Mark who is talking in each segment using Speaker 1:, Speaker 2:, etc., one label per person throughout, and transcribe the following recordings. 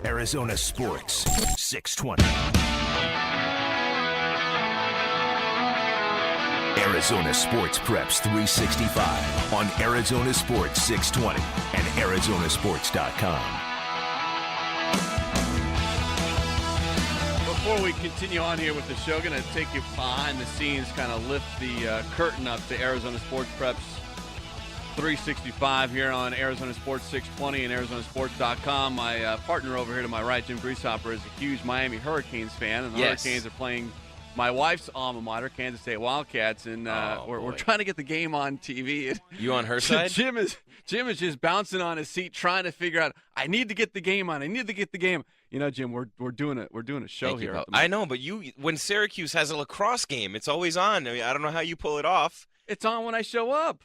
Speaker 1: Arizona Sports, 620. Arizona Sports Preps 365 on Arizona Sports 620 and ArizonaSports.com.
Speaker 2: Before we continue on here with the show, going to take you behind the scenes, kind of lift the curtain up to Arizona Sports Preps 365 here on Arizona Sports 620 and ArizonaSports.com. My partner over here to my right, Jim Greashopper, is a huge Miami Hurricanes fan, and the Hurricanes are playing my wife's alma mater, Kansas State Wildcats, and we're trying to get the game on TV.
Speaker 3: You on her side?
Speaker 2: Jim is just bouncing on his seat, trying to figure out. I need to get the game on. I need to get the game. You know, Jim, we're doing it. We're doing a show here.
Speaker 3: I know, but when Syracuse has a lacrosse game, it's always on. I mean, I don't know how you pull it off.
Speaker 2: It's on when I show up.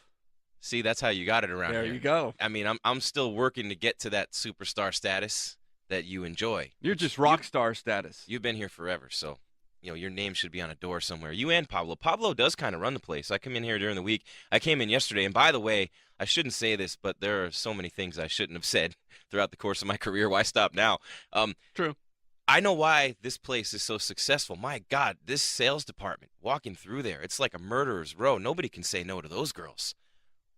Speaker 3: See, that's how you got it around here.
Speaker 2: There you go.
Speaker 3: I mean, I'm still working to get to that superstar status that you enjoy.
Speaker 2: You're just rock star status.
Speaker 3: You've been here forever, so your name should be on a door somewhere. You and Pablo. Pablo does kind of run the place. I come in here during the week. I came in yesterday, and by the way, I shouldn't say this, but there are so many things I shouldn't have said throughout the course of my career. Why stop now?
Speaker 2: True.
Speaker 3: I know why this place is so successful. My God, this sales department, walking through there, it's like a murderer's row. Nobody can say no to those girls.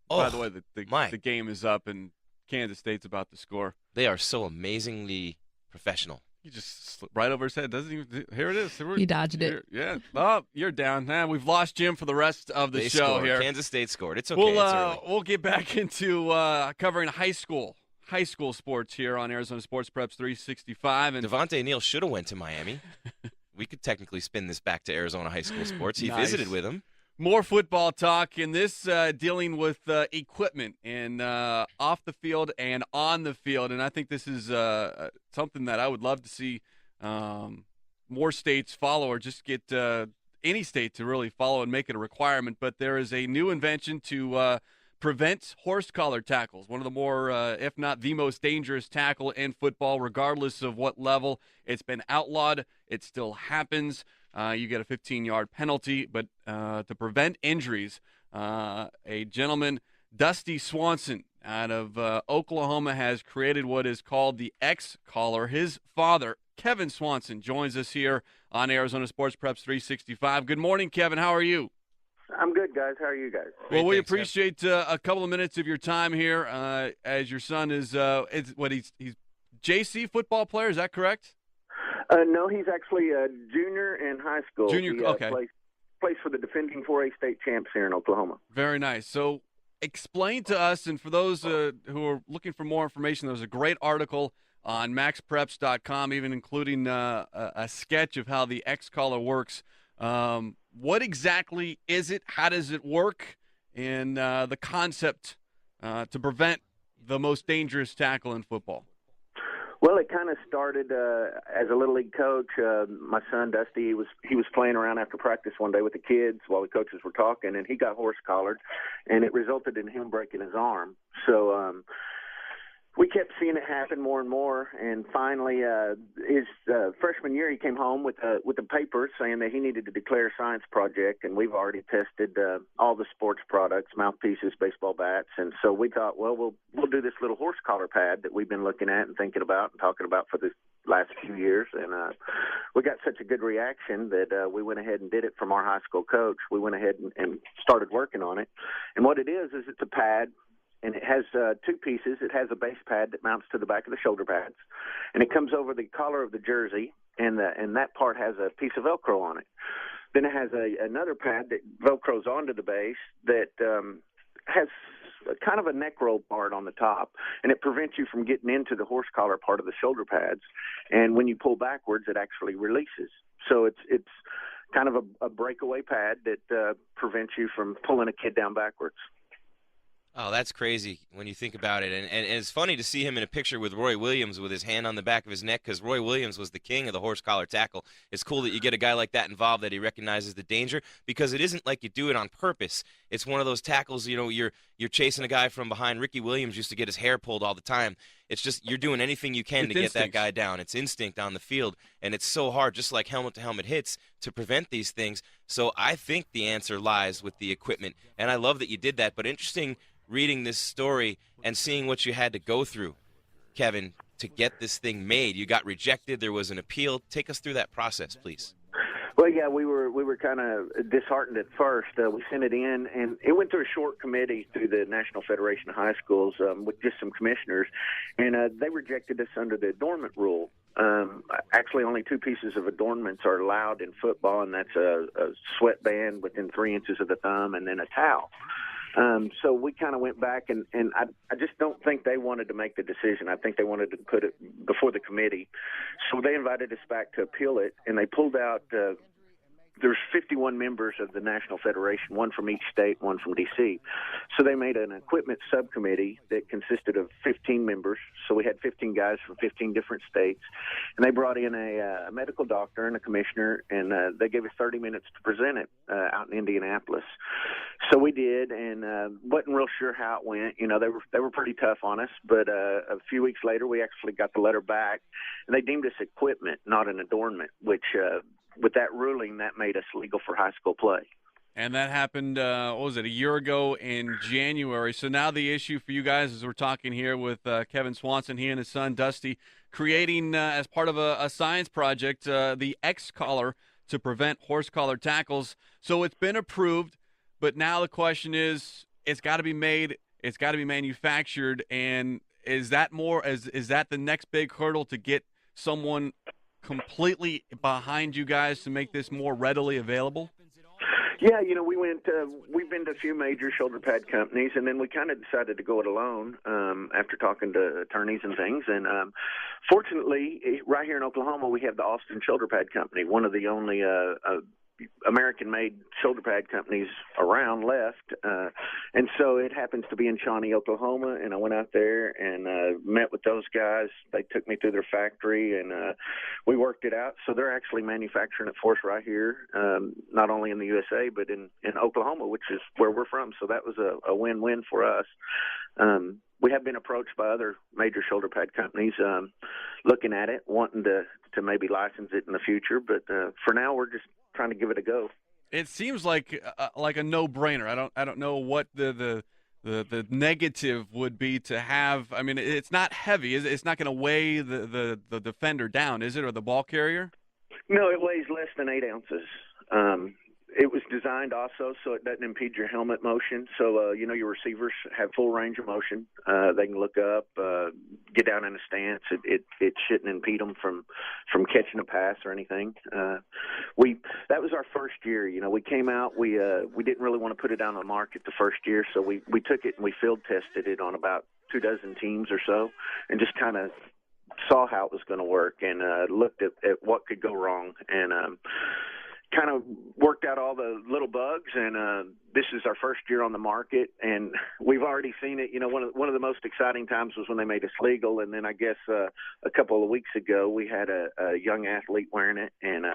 Speaker 3: Oh,
Speaker 2: by the way, the game is up, and Kansas State's about to score.
Speaker 3: They are so amazingly professional.
Speaker 2: He just slipped right over his head. Doesn't even. Here it is.
Speaker 4: He dodged it.
Speaker 2: Yeah. Oh, you're down. We've lost Jim for the rest of the show
Speaker 3: scored.
Speaker 2: here.
Speaker 3: Kansas State scored. It's okay.
Speaker 2: We'll get back into covering high school sports here on Arizona Sports Preps 365. And
Speaker 3: Devontae Neal should have went to Miami. We could technically spin this back to Arizona high school sports. He visited with him.
Speaker 2: More football talk, in this dealing with equipment and off the field and on the field. And I think this is something that I would love to see more states follow, or just get any state to really follow and make it a requirement. But there is a new invention to prevent horse collar tackles, one of the more, if not the most dangerous tackle in football, regardless of what level. It's been outlawed. It still happens. You get a 15-yard penalty, but to prevent injuries, a gentleman, Dusty Swanson, out of Oklahoma, has created what is called the X Colar. His father, Kevin Swanson, joins us here on Arizona Sports Preps 365. Good morning, Kevin. How are you?
Speaker 5: I'm good, guys. How are you guys?
Speaker 2: Well, we appreciate a couple of minutes of your time here, as your son is he's JC football player. Is that correct?
Speaker 5: No, he's actually a junior in high school.
Speaker 2: Junior,
Speaker 5: he,
Speaker 2: okay.
Speaker 5: Plays for the defending 4A state champs here in Oklahoma.
Speaker 2: Very nice. So explain to us, and for those who are looking for more information, there's a great article on maxpreps.com, even including a sketch of how the X Colar works. What exactly is it? How does it work? And the concept to prevent the most dangerous tackle in football.
Speaker 5: Well, it kind of started as a little league coach. My son Dusty, he was playing around after practice one day with the kids while the coaches were talking, and he got horse collared, and it resulted in him breaking his arm. So we kept seeing it happen more and more, and finally, his freshman year, he came home with the paper saying that he needed to declare a science project, and we've already tested all the sports products, mouthpieces, baseball bats, and so we thought, well, we'll do this little horse collar pad that we've been looking at and thinking about and talking about for the last few years, and we got such a good reaction that we went ahead and did it from our high school coach. We went ahead and started working on it, and what it is it's a pad. And it has two pieces. It has a base pad that mounts to the back of the shoulder pads, and it comes over the collar of the jersey, and that part has a piece of Velcro on it. Then it has another pad that Velcros onto the base that has kind of a neck roll part on the top, and it prevents you from getting into the horse collar part of the shoulder pads. And when you pull backwards, it actually releases. So it's kind of a breakaway pad that prevents you from pulling a kid down backwards.
Speaker 3: Oh, that's crazy when you think about it. And it's funny to see him in a picture with Roy Williams with his hand on the back of his neck, because Roy Williams was the king of the horse collar tackle. It's cool that you get a guy like that involved, that he recognizes the danger, because it isn't like you do it on purpose. It's one of those tackles, you're chasing a guy from behind. Ricky Williams used to get his hair pulled all the time. It's just you're doing anything you can to get that guy down. It's instinct on the field, and it's so hard, just like helmet-to-helmet hits, to prevent these things. So I think the answer lies with the equipment, and I love that you did that. But interesting reading this story and seeing what you had to go through, Kevin. to get this thing made? You got rejected. There was an appeal. Take us through that process, please.
Speaker 5: Well, yeah, we were kind of disheartened at first. We sent it in, and it went through a short committee through the National Federation of High Schools with just some commissioners, and they rejected us under the adornment rule. Actually, only 2 pieces of adornments are allowed in football, and that's a sweatband within 3 inches of the thumb and then a towel. So we kind of went back, and I just don't think they wanted to make the decision. I think they wanted to put it before the committee. So they invited us back to appeal it, and they pulled out there's 51 members of the National Federation, 1 from each state, 1 from D.C. So they made an equipment subcommittee that consisted of 15 members. So we had 15 guys from 15 different states. And they brought in a medical doctor and a commissioner, and they gave us 30 minutes to present it out in Indianapolis. So we did, and wasn't real sure how it went. You know, they were pretty tough on us. But a few weeks later, we actually got the letter back, and they deemed us equipment, not an adornment, which with that ruling, that made us legal for high school play.
Speaker 2: And that happened, what was it, a year ago in January. So now the issue for you guys, as we're talking here with Kevin Swanson, he and his son Dusty, creating as part of a science project, the X Collar to prevent horse collar tackles. So it's been approved, but now the question is, it's got to be made, it's got to be manufactured, and is that the next big hurdle to get someone completely behind you guys to make this more readily available?
Speaker 5: Yeah, you know, we've been to a few major shoulder pad companies, and then we kind of decided to go it alone after talking to attorneys and things. And fortunately, right here in Oklahoma, we have the Austin Shoulder Pad Company, one of the only American-made shoulder pad companies around left. And so it happens to be in Shawnee, Oklahoma, and I went out there and met with those guys. They took me through their factory, and we worked it out. So they're actually manufacturing it for us right here, not only in the USA, but in Oklahoma, which is where we're from. So that was a win-win for us. We have been approached by other major shoulder pad companies looking at it, wanting to maybe license it in the future. But for now, we're just trying to give it a go.
Speaker 2: It seems like a no-brainer. I don't know what the negative would be to have. I mean, it's not heavy. It's not going to weigh the defender down, is it, or the ball carrier?
Speaker 5: No, it weighs less than 8 ounces. It was designed also so it doesn't impede your helmet motion. So, you know, your receivers have full range of motion. They can look up, get down in a stance. It shouldn't impede them from catching a pass or anything. That was our first year. You know, we came out, we didn't really want to put it out on the market the first year. So we took it and we field tested it on about 24 teams or so and just kind of saw how it was going to work and looked at what could go wrong. And kind of worked out all the little bugs, and this is our first year on the market, and we've already seen it. You know, one of the most exciting times was when they made us legal, and then I guess a couple of weeks ago we had a young athlete wearing it, and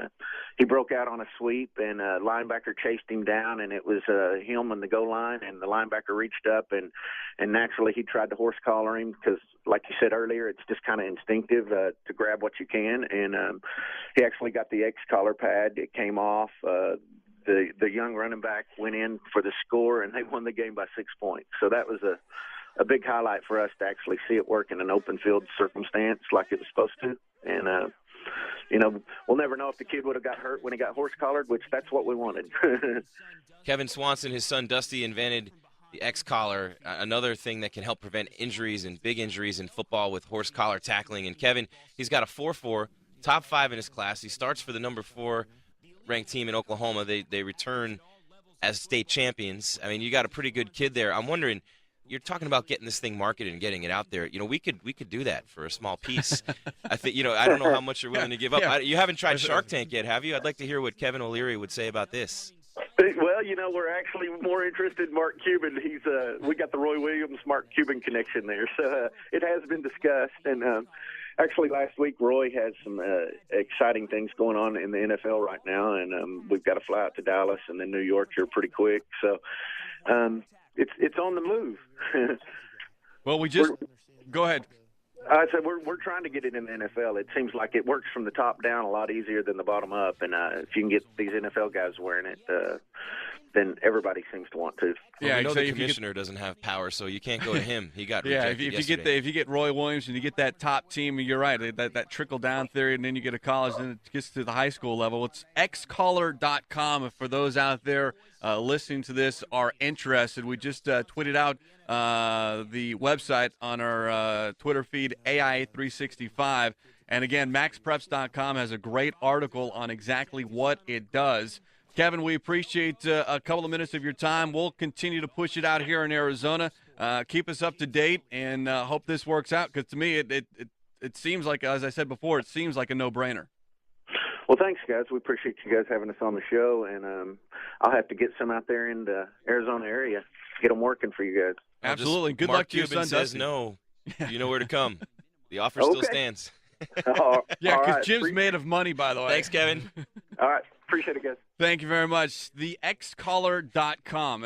Speaker 5: he broke out on a sweep, and a linebacker chased him down, and it was him on the goal line, and the linebacker reached up, and naturally he tried to horse collar him because, like you said earlier, it's just kind of instinctive to grab what you can, and he actually got the X Colar pad. It came off. The young running back went in for the score, and they won the game by 6 points. So that was a big highlight for us to actually see it work in an open field circumstance like it was supposed to. And, you know, we'll never know if the kid would have got hurt when he got horse collared, which that's what we wanted.
Speaker 3: Kevin Swanson, his son Dusty, invented the X Collar, another thing that can help prevent injuries and big injuries in football with horse collar tackling. And Kevin, he's got a 4.4, top 5 in his class. He starts for the number 4 ranked team in Oklahoma. They return as state champions. I mean, you got a pretty good kid there. I'm wondering, you're talking about getting this thing marketed and getting it out there. You know, we could do that for a small piece. I think, you know, I don't know how much you're willing to give up.
Speaker 2: Yeah.
Speaker 3: You haven't tried Shark Tank yet, have you? I'd like to hear what Kevin O'Leary would say about this.
Speaker 5: Well, you know, we're actually more interested in Mark Cuban. We got the Roy Williams, Mark Cuban connection there. So it has been discussed. And actually last week, Roy has some exciting things going on in the NFL right now. And we've got to fly out to Dallas and then New York here pretty quick. So it's on the move.
Speaker 2: Well, go ahead.
Speaker 5: So we're trying to get it in the NFL. It seems like it works from the top down a lot easier than the bottom up. And if you can get these NFL guys wearing it, then everybody seems to want to.
Speaker 3: Well,
Speaker 2: Yeah,
Speaker 3: know
Speaker 2: so
Speaker 3: the
Speaker 2: if you get-
Speaker 3: commissioner doesn't have power, so you can't go to him. He got
Speaker 2: Yeah,
Speaker 3: rejected yesterday.
Speaker 2: if you get Roy Williams and you get that top team, you're right. That trickle down theory, and then you get a college, then it gets to the high school level. It's xcolar.com. For those out there listening to this are interested, we just tweeted out the website on our Twitter feed, AIA365. And again, maxpreps.com has a great article on exactly what it does. Kevin, we appreciate a couple of minutes of your time. We'll continue to push it out here in Arizona. Keep us up to date, and hope this works out, because to me it seems like, as I said before, it seems like a no-brainer.
Speaker 5: Well, thanks, guys. We appreciate you guys having us on the show, and I'll have to get some out there in the Arizona area, get them working for you guys.
Speaker 2: Absolutely. Good
Speaker 3: Mark
Speaker 2: luck to your
Speaker 3: Cuban
Speaker 2: son,
Speaker 3: says
Speaker 2: Dusty.
Speaker 3: no. You know where to come. The offer still
Speaker 5: Okay.
Speaker 3: stands.
Speaker 2: Yeah,
Speaker 5: All
Speaker 2: because
Speaker 5: right.
Speaker 2: Jim's made of money, by the way.
Speaker 3: Thanks, Kevin.
Speaker 5: All right. Appreciate it, guys.
Speaker 2: Thank you very much. The xcolar.com.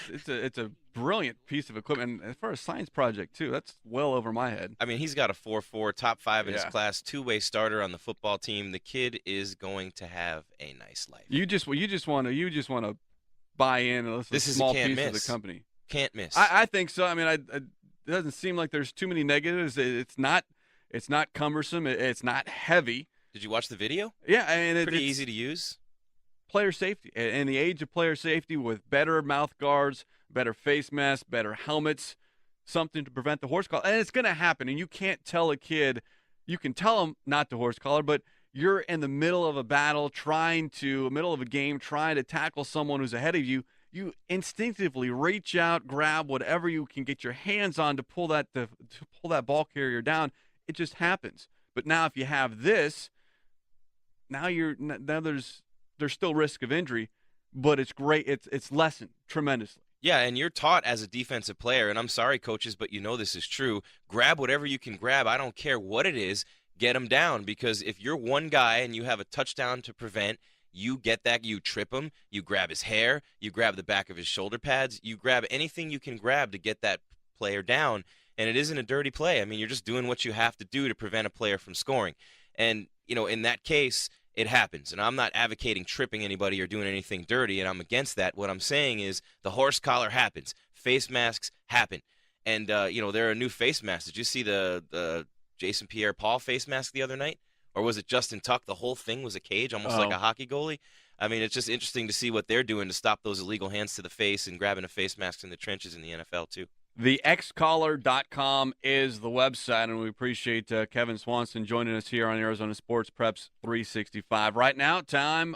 Speaker 2: It's a brilliant piece of equipment. And for a science project, too, that's well over my head.
Speaker 3: I mean, he's got a 4.4, top 5 in his
Speaker 2: Yeah.
Speaker 3: class, two-way starter on the football team. The kid is going to have a nice life.
Speaker 2: You just want to buy in. And
Speaker 3: This is a
Speaker 2: small
Speaker 3: can't
Speaker 2: piece of
Speaker 3: miss.
Speaker 2: the company.
Speaker 3: Can't miss.
Speaker 2: I think so. I mean, it doesn't seem like there's too many negatives. It's not cumbersome. It's not heavy.
Speaker 3: Did you watch the video?
Speaker 2: Yeah, and
Speaker 3: Pretty
Speaker 2: it's
Speaker 3: easy to use.
Speaker 2: player safety. In the age of player safety, with better mouth guards, better face masks, better helmets, something to prevent the horse collar. And it's going to happen. And you can't tell a kid, you can tell them not to horse collar, but you're in the middle of a battle, middle of a game, trying to tackle someone who's ahead of you. You instinctively reach out, grab whatever you can get your hands on to pull that ball carrier down. It just happens. But now if you have this, now there's still risk of injury, but it's great. It's lessened tremendously.
Speaker 3: Yeah, and you're taught as a defensive player, and I'm sorry, coaches, but you know this is true. Grab whatever you can grab. I don't care what it is. Get them down, because if you're one guy and you have a touchdown to prevent, you get that, you trip him, you grab his hair, you grab the back of his shoulder pads, you grab anything you can grab to get that player down, and it isn't a dirty play. I mean, you're just doing what you have to do to prevent a player from scoring. And, in that case, it happens. And I'm not advocating tripping anybody or doing anything dirty, and I'm against that. What I'm saying is the horse collar happens. Face masks happen. And, there are new face masks. Did you see the Jason Pierre-Paul face mask the other night? Or was it Justin Tuck? The whole thing was a cage, almost like a hockey goalie. I mean, it's just interesting to see what they're doing to stop those illegal hands to the face and grabbing a face mask in the trenches in the NFL, too.
Speaker 2: The xcolar.com is the website, and we appreciate Kevin Swanson joining us here on Arizona Sports Preps 365. Right now, time